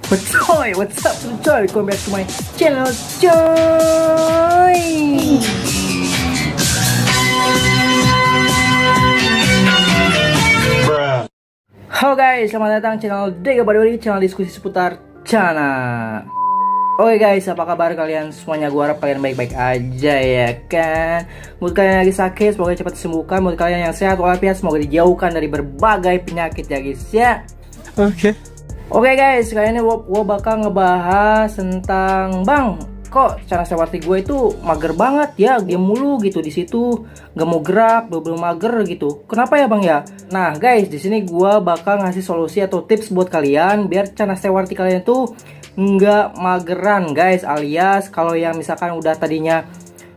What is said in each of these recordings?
What's up coy, welcome back to my channel coy. Halo guys, selamat datang channel Dega Badori, channel diskusi seputar Cana. Oke guys, apa kabar kalian semuanya? Gue harap kalian baik-baik aja ya kan. Mood kalian lagi sakit, semoga cepat disembuhkan. Mood kalian yang sehat walafiat, semoga dijauhkan dari berbagai penyakit ya guys ya. Oke guys, kali ini gue bakal ngebahas tentang bang, kok Cana Stewarti gue itu mager banget ya, dia mulu gitu di situ, gak mau gerak, belum mager gitu. Kenapa ya bang ya? Nah guys, di sini gue bakal ngasih solusi atau tips buat kalian biar Cana Stewarti kalian tuh nggak mageran guys, alias kalau yang misalkan udah tadinya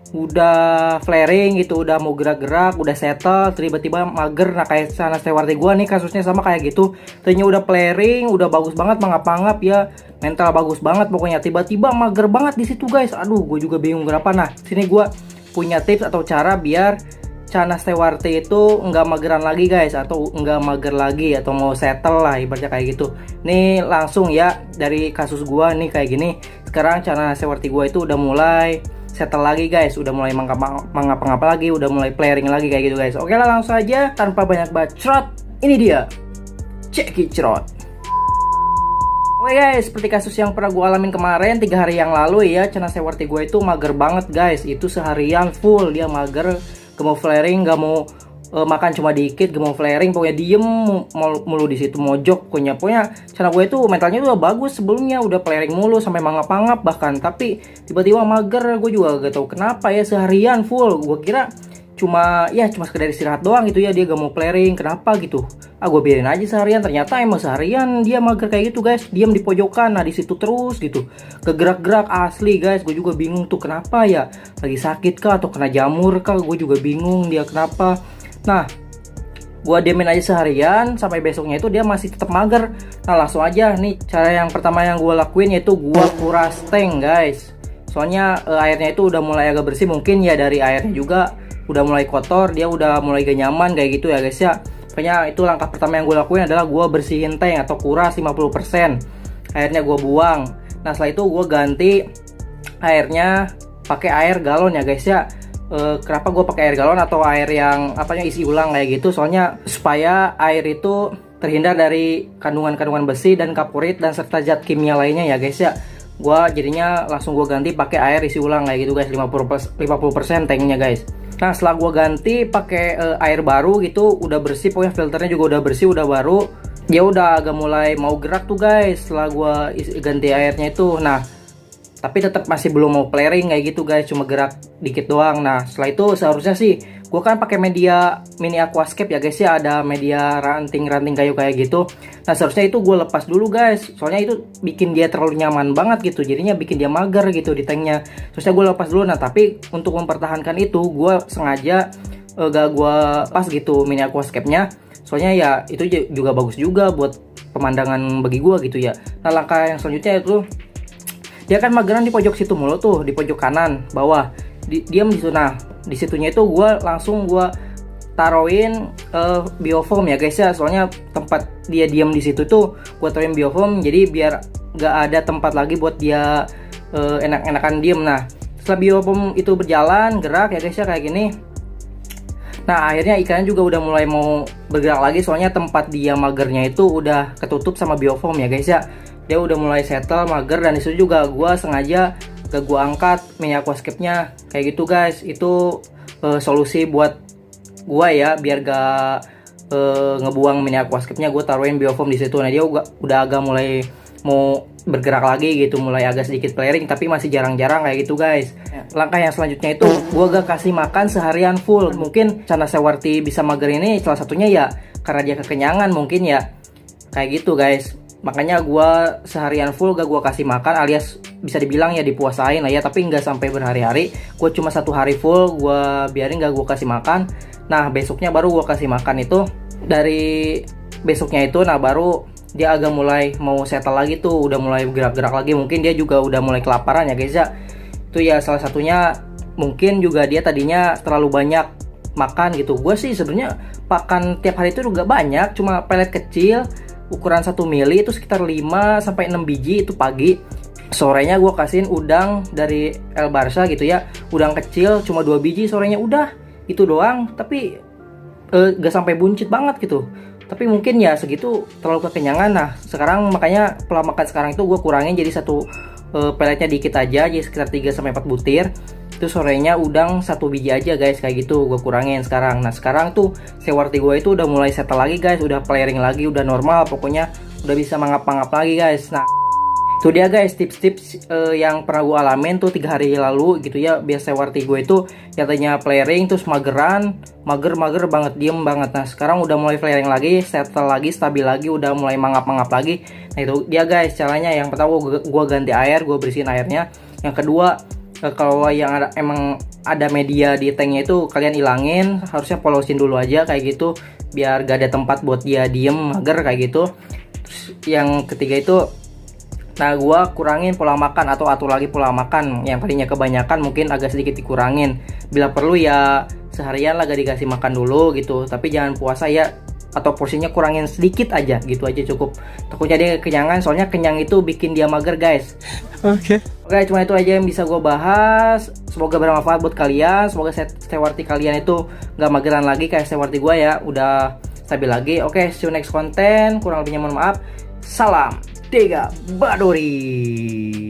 udah flaring gitu, udah mau gerak-gerak, udah settle, tiba-tiba mager. Nah kayak Cana Stewarti gua nih kasusnya sama kayak gitu. Tadinya udah flaring, udah bagus banget, mangap-mangap ya, mental bagus banget pokoknya, tiba-tiba mager banget di situ guys. Aduh, gue juga bingung kenapa. Nah sini gua punya tips atau cara biar Cana Stewarti itu nggak mageran lagi guys, atau nggak mager lagi, atau mau settle lah ibaratnya kayak gitu. Nih langsung ya dari kasus gua nih kayak gini. Sekarang Cana Stewarti gua itu udah mulai settle lagi guys, udah mulai mangap lagi, udah mulai flaring lagi kayak gitu guys. Oke lah, langsung aja tanpa banyak bacot, ini dia cekicrot. Oke guys, seperti kasus yang pernah gue alamin kemarin 3 hari yang lalu ya, Cana Stewarti gue itu mager banget guys. Itu seharian full dia mager, gak mau flaring, gak mau makan cuma dikit, gak mau flaring, pokoknya diem mulu di situ, mojok. Pokoknya Cana gue itu mentalnya udah bagus sebelumnya, udah flaring mulu sampai mangap-mangap bahkan, tapi tiba-tiba mager. Gue juga gak tahu kenapa ya, seharian full. Gue kira cuma sekedar istirahat doang gitu ya, dia gak mau flaring, kenapa gitu. Gue biarin aja seharian, ternyata emang seharian dia mager kayak gitu guys, diam di pojokan. Nah di situ terus gitu, kegerak-gerak asli guys. Gue juga bingung tuh kenapa ya, lagi sakit kah atau kena jamur kah, gue juga bingung dia kenapa. Nah gue diemin aja seharian sampai besoknya itu dia masih tetap mager. Nah langsung aja nih, cara yang pertama yang gue lakuin yaitu gue kuras tank guys. Soalnya airnya itu udah mulai agak bersih, mungkin ya dari airnya juga udah mulai kotor, dia udah mulai gak nyaman kayak gitu ya guys ya. Pokoknya itu langkah pertama yang gue lakuin adalah gue bersihin tank atau kuras 50%. Airnya gue buang. Nah setelah itu gue ganti airnya pakai air galon ya guys ya. Kenapa gue pakai air galon atau air yang isi ulang kayak gitu? Soalnya supaya air itu terhindar dari kandungan-kandungan besi dan kapurit dan serta zat kimia lainnya ya guys ya. Gue jadinya langsung gue ganti pakai air isi ulang kayak gitu guys, 50% tanknya guys. Nah setelah gue ganti pakai air baru gitu, udah bersih, pokoknya filternya juga udah bersih, udah baru. Dia udah agak mulai mau gerak tuh guys setelah gue ganti airnya itu. Nah tapi tetap masih belum mau flaring kayak gitu guys, cuma gerak dikit doang. Nah setelah itu seharusnya sih gue kan pakai media mini aquascape ya guys ya, ada media ranting kayu kayak gitu. Nah seharusnya itu gue lepas dulu guys, soalnya itu bikin dia terlalu nyaman banget gitu, jadinya bikin dia mager gitu di tanknya. Seharusnya gue lepas dulu. Nah tapi untuk mempertahankan itu gue sengaja gak gue pas gitu mini aquascape nya, soalnya ya itu juga bagus juga buat pemandangan bagi gue gitu ya. Nah langkah yang selanjutnya itu, dia kan mageran di pojok situ mulu tuh, di pojok kanan bawah, diam di situ. Nah di situnya itu gue langsung taruhin biofoam ya guys ya, soalnya tempat dia diam di situ tuh gue taruhin biofoam, jadi biar gak ada tempat lagi buat dia enak-enakan diem. Nah setelah biofoam itu berjalan gerak ya guys ya kayak gini. Nah akhirnya ikannya juga udah mulai mau bergerak lagi, soalnya tempat dia magernya itu udah ketutup sama biofoam ya guys ya. Dia udah mulai settle mager, dan disitu juga gue sengaja gak gue angkat mini aquascape nya kayak gitu guys. Itu solusi buat gue ya, biar gak ngebuang mini aquascape nya, gue taruhin biofoam di situ. Nah dia udah agak mulai mau bergerak lagi gitu, mulai agak sedikit flaring tapi masih jarang-jarang kayak gitu guys. Langkah yang selanjutnya itu gue gak kasih makan seharian full. Mungkin Cana Stewarti bisa mager ini salah satunya ya karena dia kekenyangan mungkin ya, kayak gitu guys. Makanya gue seharian full gak gue kasih makan, alias bisa dibilang ya dipuasain lah ya, tapi nggak sampai berhari-hari. Gue cuma 1 hari full gue biarin gak gue kasih makan. Nah besoknya baru gue kasih makan itu. Dari besoknya itu nah baru dia agak mulai mau settle lagi tuh, udah mulai gerak-gerak lagi. Mungkin dia juga udah mulai kelaparan ya guys ya. Itu ya salah satunya. Mungkin juga dia tadinya terlalu banyak makan gitu. Gue sih sebenarnya pakan tiap hari itu juga banyak, cuma pelet kecil ukuran 1 mili itu sekitar 5 sampai 6 biji itu pagi. Sorenya gue kasihin udang dari El Barca gitu ya, udang kecil cuma 2 biji sorenya, udah itu doang. Tapi gak sampai buncit banget gitu, tapi mungkin ya segitu terlalu kekenyangan. Nah sekarang makanya pola makan sekarang itu gue kurangin jadi satu peletnya dikit aja, jadi sekitar 3 sampai 4 butir. Itu sorenya udang 1 biji aja guys, kayak gitu gue kurangin sekarang. Nah sekarang tuh sewarti gue itu udah mulai settle lagi guys, udah flaring lagi, udah normal, pokoknya udah bisa mangap-mangap lagi guys. Nah itu dia guys tips-tips yang pernah gue alamin tuh 3 hari lalu gitu ya. Biasa sewarti gue itu katanya flaring terus mager banget, diem banget. Nah sekarang udah mulai flaring lagi, settle lagi, stabil lagi, udah mulai mangap-mangap lagi. Nah itu dia guys caranya. Yang pertama gue ganti air, gue bersihin airnya. Yang kedua kalau yang emang ada media di tanknya itu kalian ilangin, harusnya polosin dulu aja kayak gitu biar gak ada tempat buat dia diem mager kayak gitu. Terus yang ketiga itu, nah gue kurangin pola makan atau atur lagi pola makan. Yang tadinya kebanyakan mungkin agak sedikit dikurangin. Bila perlu ya seharian lah gak dikasih makan dulu gitu. Tapi jangan puasa ya, atau porsinya kurangin sedikit aja gitu aja cukup. Takutnya dia kekenyangan, soalnya kenyang itu bikin dia mager guys. Oke. Oke, cuma itu aja yang bisa gue bahas. Semoga bermanfaat buat kalian. Semoga sewarti kalian itu gak mageran lagi kayak sewarti gue ya, udah stabil lagi. Oke, see you next konten. Kurang lebihnya mohon maaf. Salam Dega Badori.